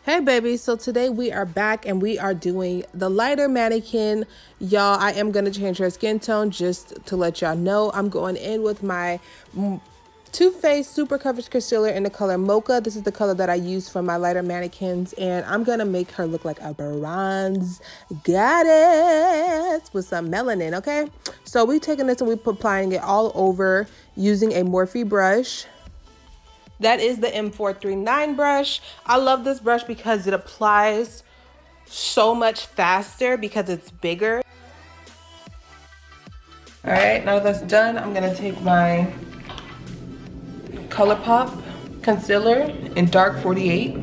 Hey baby, so today we are back and we are doing the lighter mannequin. Y'all, I am going to change her skin tone just to let y'all know. I'm going in with my Too Faced Super Coverage Concealer in the color Mocha. This is the color that I use for my lighter mannequins, and I'm going to make her look like a bronze goddess with some melanin, okay? So we taking this and we applying it all over using a Morphe brush. That is the M439 brush. I love this brush because it applies so much faster because it's bigger. All right, now that's done, I'm gonna take my ColourPop concealer in dark 48.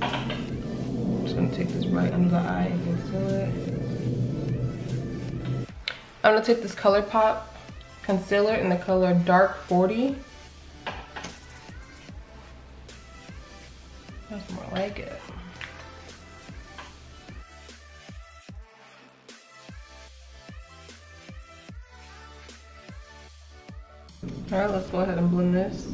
I'm just gonna take this right under the eye and conceal it. I'm gonna take this ColourPop concealer in the color dark 40. That's more like it. All right, let's go ahead and blend this.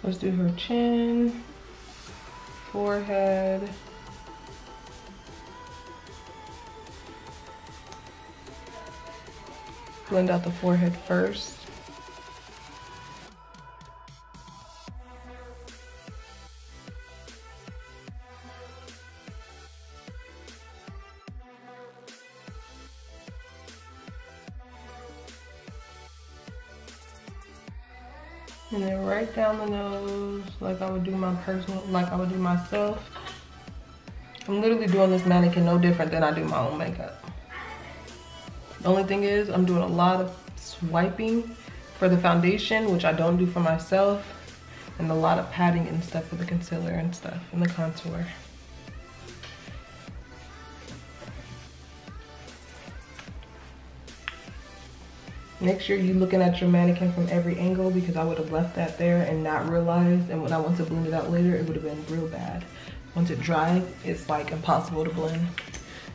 Let's do her chin, forehead, blend out the forehead first. And then right down the nose, like I would do myself. I'm literally doing this mannequin no different than I do my own makeup. The only thing is I'm doing a lot of swiping for the foundation, which I don't do for myself, and a lot of patting and stuff for the concealer and stuff, and the contour. Make sure you're looking at your mannequin from every angle, because I would have left that there and not realized, and when I went to blend it out later, it would have been real bad. Once it dries, it's like impossible to blend.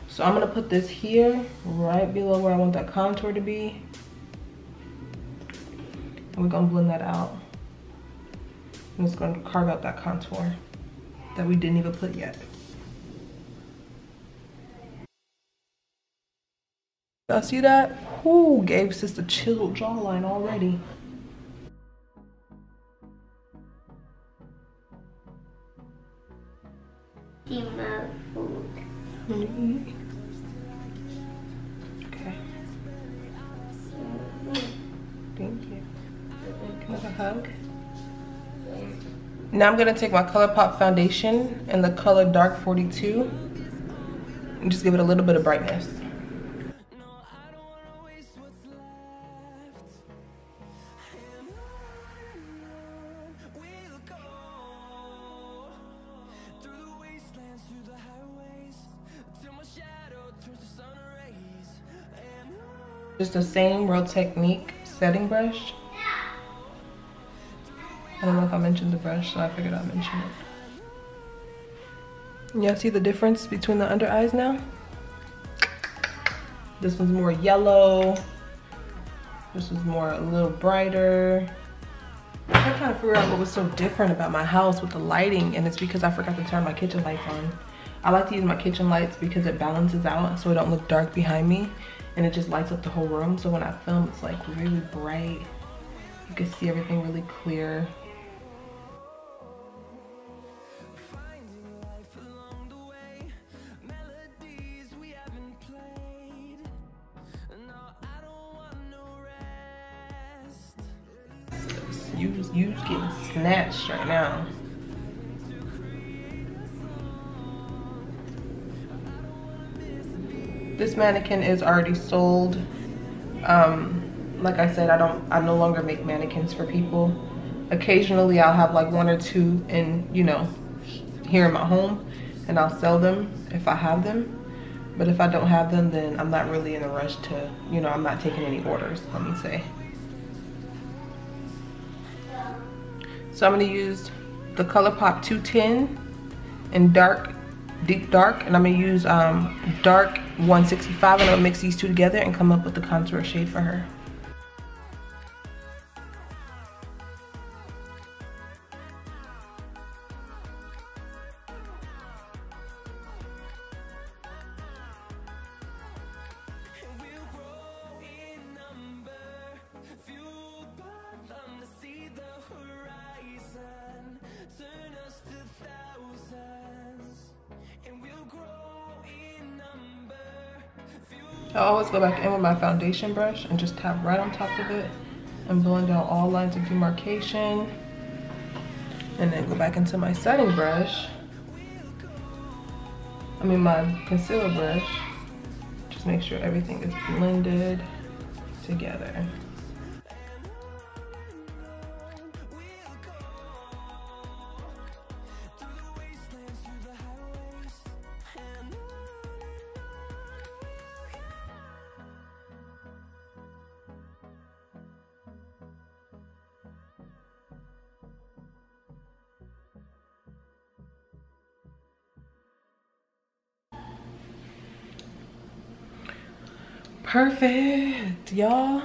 So I'm gonna put this here, right below where I want that contour to be. And we're gonna blend that out. I'm just gonna carve out that contour that we didn't even put yet. Y'all see that? Ooh, gave sis a chiseled jawline already. Love food. Okay. Thank you. Can I have a hug? Now I'm gonna take my ColourPop foundation in the color dark 42 and just give it a little bit of brightness. Just the same Real Technique setting brush. I don't know if I mentioned the brush, so I figured I'd mention it. Y'all see the difference between the under eyes now? This one's more yellow. This was more a little brighter. I'm trying to figure out what was so different about my house with the lighting, and it's because I forgot to turn my kitchen lights on. I like to use my kitchen lights because it balances out so it don't look dark behind me, and it just lights up the whole room. So when I film, it's like really bright. You can see everything really clear. You getting snatched right now. This mannequin is already sold. Like I said, I no longer make mannequins for people. Occasionally I'll have like one or two in, you know, here in my home, and I'll sell them if I have them. But if I don't have them, then I'm not really in a rush to, you know, I'm not taking any orders, let me say. So I'm gonna use the ColourPop 210 in deep dark, and I'm gonna use dark 165, and I'll mix these two together and come up with the contour shade for her. I always go back in with my foundation brush and just tap right on top of it and blend out all lines of demarcation. And then go back into my setting brush. My concealer brush. Just make sure everything is blended together. Perfect, y'all.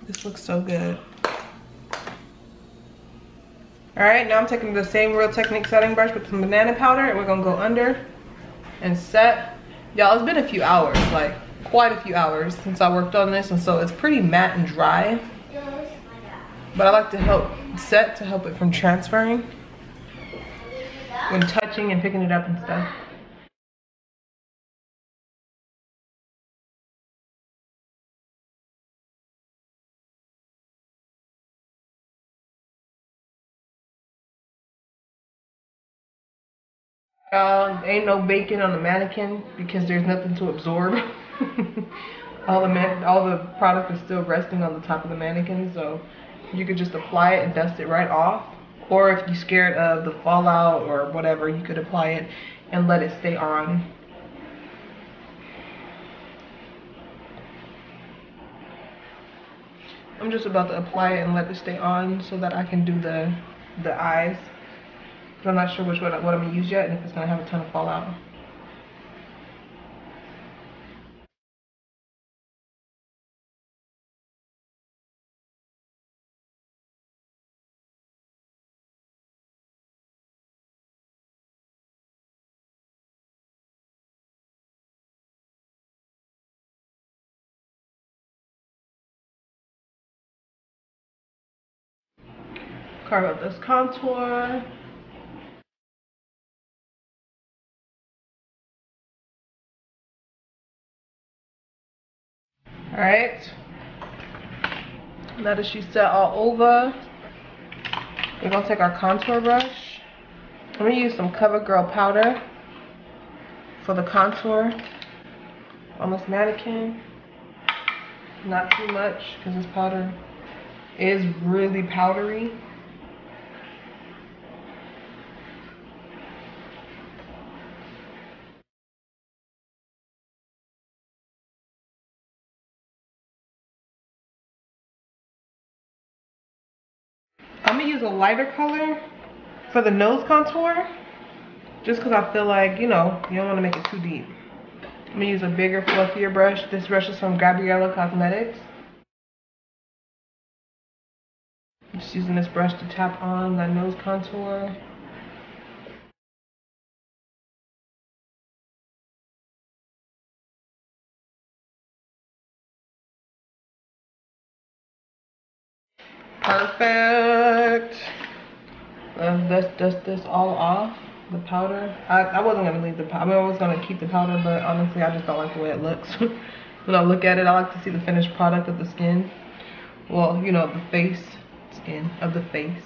This looks so good. All right, now I'm taking the same Real Technique setting brush with some banana powder, and we're gonna go under and set. Y'all, it's been a few hours, like quite a few hours since I worked on this, and so it's pretty matte and dry. But I like to help set to help it from transferring when touching and picking it up and stuff. Ain't no bacon on the mannequin because there's nothing to absorb. all the product is still resting on the top of the mannequin, so you could just apply it and dust it right off. Or if you're scared of the fallout or whatever, you could apply it and let it stay on. I'm just about to apply it and let it stay on so that I can do the eyes. I'm not sure what I'm going to use yet, and if it's going to have a ton of fallout. Carve out this contour. Alright, now that she's set all over, we're going to take our contour brush. I'm going to use some CoverGirl powder for the contour on this mannequin. Not too much because this powder is really powdery. I'm gonna use a lighter color for the nose contour, just because I feel like, you know, you don't want to make it too deep. I'm gonna use a bigger, fluffier brush. This brush is from Gabriella Cosmetics. I'm just using this brush to tap on that nose contour. Perfect. Let's dust this all off. The powder. I wasn't gonna leave the powder. I was gonna keep the powder, but honestly, I just don't like the way it looks. When I look at it, I like to see the finished product of the skin. Well, you know, the face, skin of the face.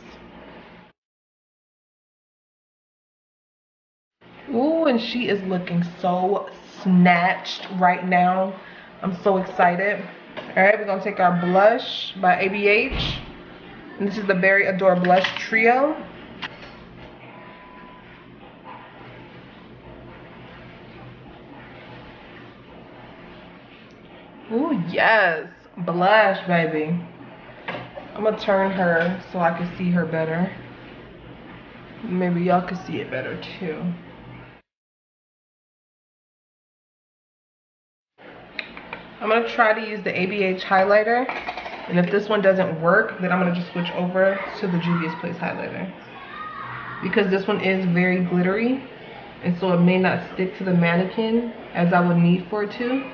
Ooh, and she is looking so snatched right now. I'm so excited. All right, we're gonna take our blush by ABH. And this is the Berry Adore Blush Trio. Ooh, yes. Blush, baby. I'm gonna turn her so I can see her better. Maybe y'all can see it better too. I'm gonna try to use the ABH highlighter. And if this one doesn't work, then I'm gonna just switch over to the Juvia's Place highlighter. Because this one is very glittery. And so it may not stick to the mannequin as I would need for it to.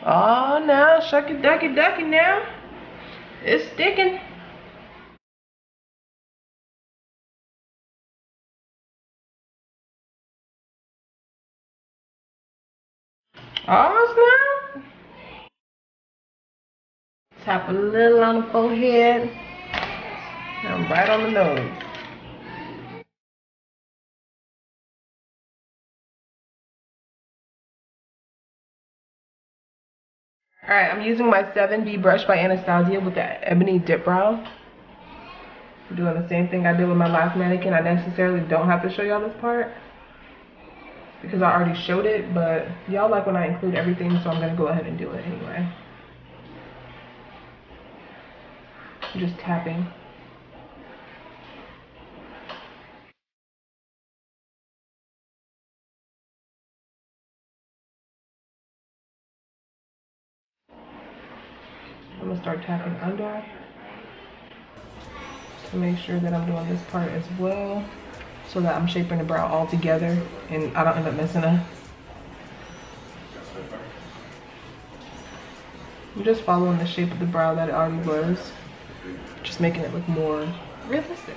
Oh, now, shucky ducky ducky now. It's sticking. Oh, snap. Tap a little on the forehead. And right on the nose. Alright, I'm using my 7B brush by Anastasia with the ebony dip brow. I'm doing the same thing I did with my last mannequin. I necessarily don't have to show y'all this part because I already showed it, but y'all like when I include everything, so I'm going to go ahead and do it anyway. I'm just tapping. I'm going to start tapping under to make sure that I'm doing this part as well so that I'm shaping the brow all together and I don't end up messing up. I'm just following the shape of the brow that it already was, just making it look more realistic.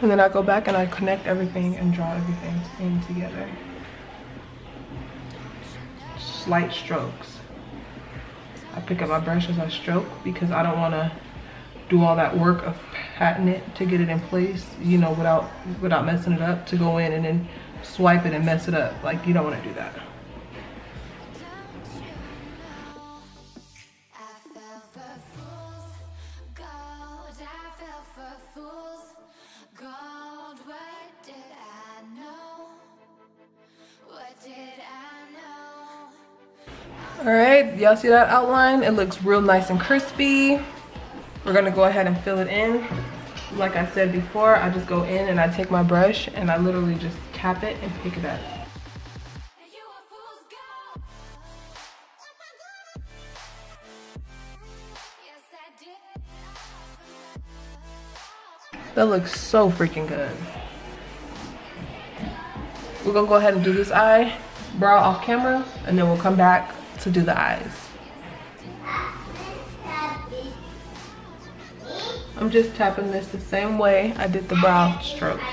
And then I go back and I connect everything and draw everything in together. Slight strokes. I pick up my brush as I stroke because I don't want to do all that work of patting it to get it in place, you know, without messing it up, to go in and then swipe it and mess it up. Like, you don't want to do that. All right, y'all see that outline? It looks real nice and crispy. We're gonna go ahead and fill it in. Like I said before, I just go in and I take my brush and I literally just tap it and pick it up. That looks so freaking good. We're gonna go ahead and do this eyebrow off camera and then we'll come back to do the eyes. I'm just tapping this the same way I did the brow strokes.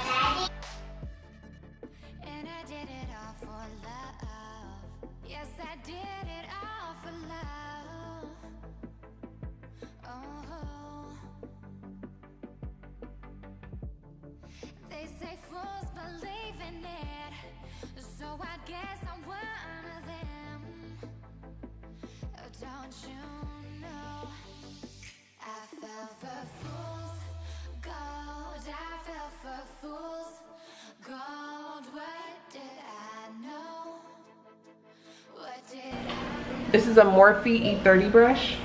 This is a Morphe E30 brush.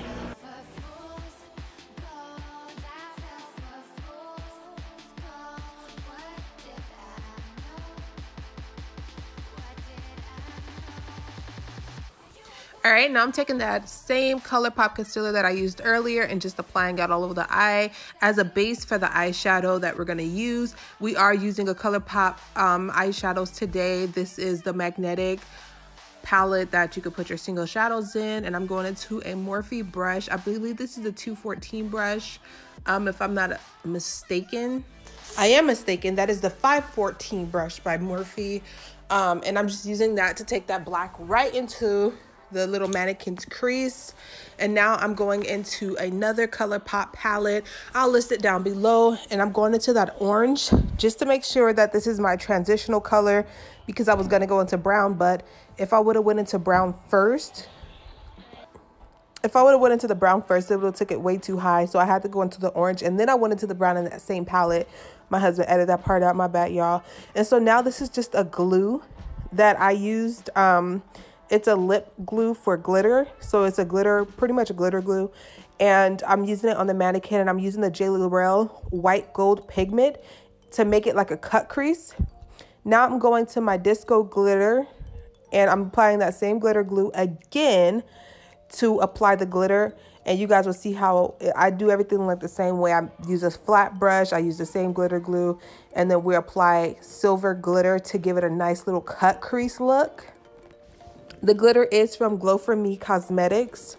All right, now I'm taking that same ColourPop concealer that I used earlier and just applying it all over the eye as a base for the eyeshadow that we're gonna use. We are using a ColourPop eyeshadows today. This is the magnetic palette that you could put your single shadows in, and I'm going into a Morphe brush. I believe this is a 214 brush, if I'm not mistaken. I am mistaken. That is the 514 brush by Morphe, and I'm just using that to take that black right into the little mannequin's crease. And now I'm going into another ColourPop palette. I'll list it down below, and I'm going into that orange just to make sure that this is my transitional color, because I was going to go into brown, but if I would have went into brown first, it would have took it way too high. So I had to go into the orange, and then I went into the brown in that same palette. My husband edited that part out, my bad, y'all. And so now this is just a glue that I used. It's a lip glue for glitter. So it's a glitter, pretty much a glitter glue. And I'm using it on the mannequin, and I'm using the J. L'Oreal white gold pigment to make it like a cut crease. Now I'm going to my disco glitter, and I'm applying that same glitter glue again to apply the glitter. And you guys will see how I do everything like the same way. I use a flat brush, I use the same glitter glue, and then we apply silver glitter to give it a nice little cut crease look. The glitter is from Glow For Me Cosmetics.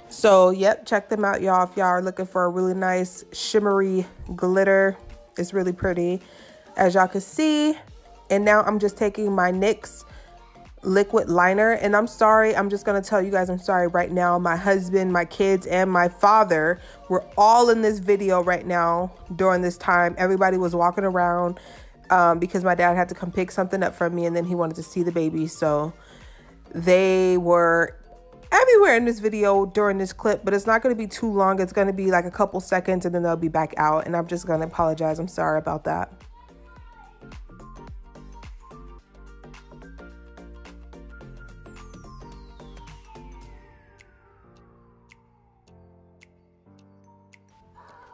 So yep, check them out, y'all, if y'all are looking for a really nice shimmery glitter. It's really pretty, as y'all can see. And now I'm just taking my NYX liquid liner, and I'm sorry, I'm just gonna tell you guys I'm sorry right now. My husband, my kids, and my father were all in this video right now during this time. Everybody was walking around because my dad had to come pick something up from me, and then he wanted to see the baby, so they were everywhere in this video during this clip. But it's not going to be too long. It's going to be like a couple seconds, and then they'll be back out, and I'm just going to apologize. I'm sorry about that.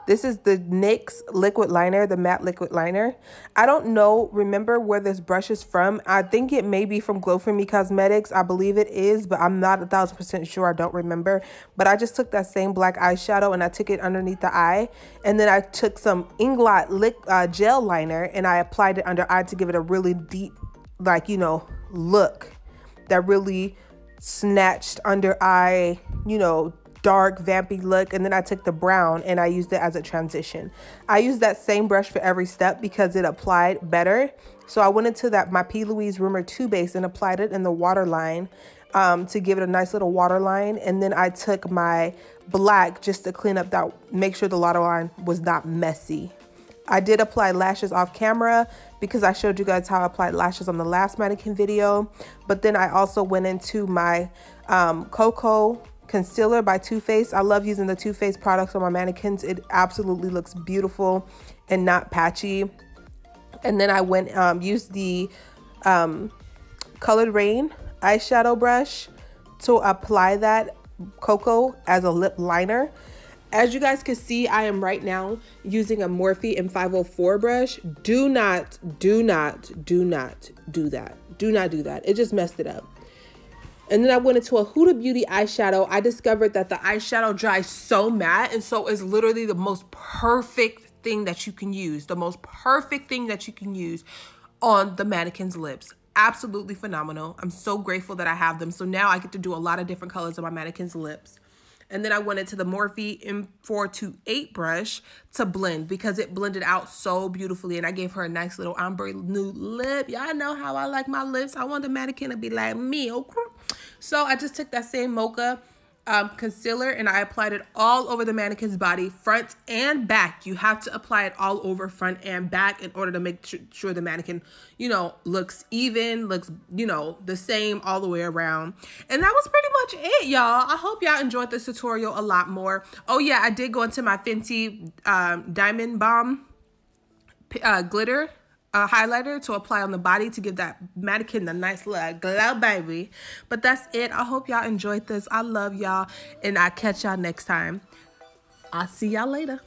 This is the NYX liquid liner, the matte liquid liner. I don't remember where this brush is from. I think it may be from Glow For Me Cosmetics. I believe it is, but I'm not 1000% sure. I don't remember. But I just took that same black eyeshadow, and I took it underneath the eye. And then I took some Inglot gel liner, and I applied it under eye to give it a really deep, like, you know, look that really snatched under eye, you know, dark vampy look. And then I took the brown, and I used it as a transition. I used that same brush for every step because it applied better. So I went into my P. Louise Rumor 2 base and applied it in the waterline to give it a nice little waterline. And then I took my black just to clean up that, make sure the waterline was not messy. I did apply lashes off camera because I showed you guys how I applied lashes on the last mannequin video. But then I also went into my Cocoa concealer by Too Faced. I love using the Too Faced products on my mannequins. It absolutely looks beautiful and not patchy. And then I went used the Colored Rain eyeshadow brush to apply that Cocoa as a lip liner. As you guys can see, I am right now using a Morphe M504 brush. Do not do that. Do not do that. It just messed it up. And then I went into a Huda Beauty eyeshadow. I discovered that the eyeshadow dries so matte, and so it's literally the most perfect thing that you can use. The most perfect thing that you can use on the mannequin's lips. Absolutely phenomenal. I'm so grateful that I have them. So now I get to do a lot of different colors on my mannequin's lips. And then I went into the Morphe M428 brush to blend because it blended out so beautifully. And I gave her a nice little ombre nude lip. Y'all know how I like my lips. I want the mannequin to be like me, okay? So I just took that same Mocha concealer, and I applied it all over the mannequin's body, front and back. You have to apply it all over front and back in order to make sure the mannequin, you know, looks even, looks, you know, the same all the way around. And that was pretty much it, y'all. I hope y'all enjoyed this tutorial a lot more. Oh yeah, I did go into my Fenty Diamond Bomb glitter highlighter to apply on the body to give that mannequin the nice little glow, baby. But that's it. I hope y'all enjoyed this. I love y'all, and I'll catch y'all next time. I'll see y'all later.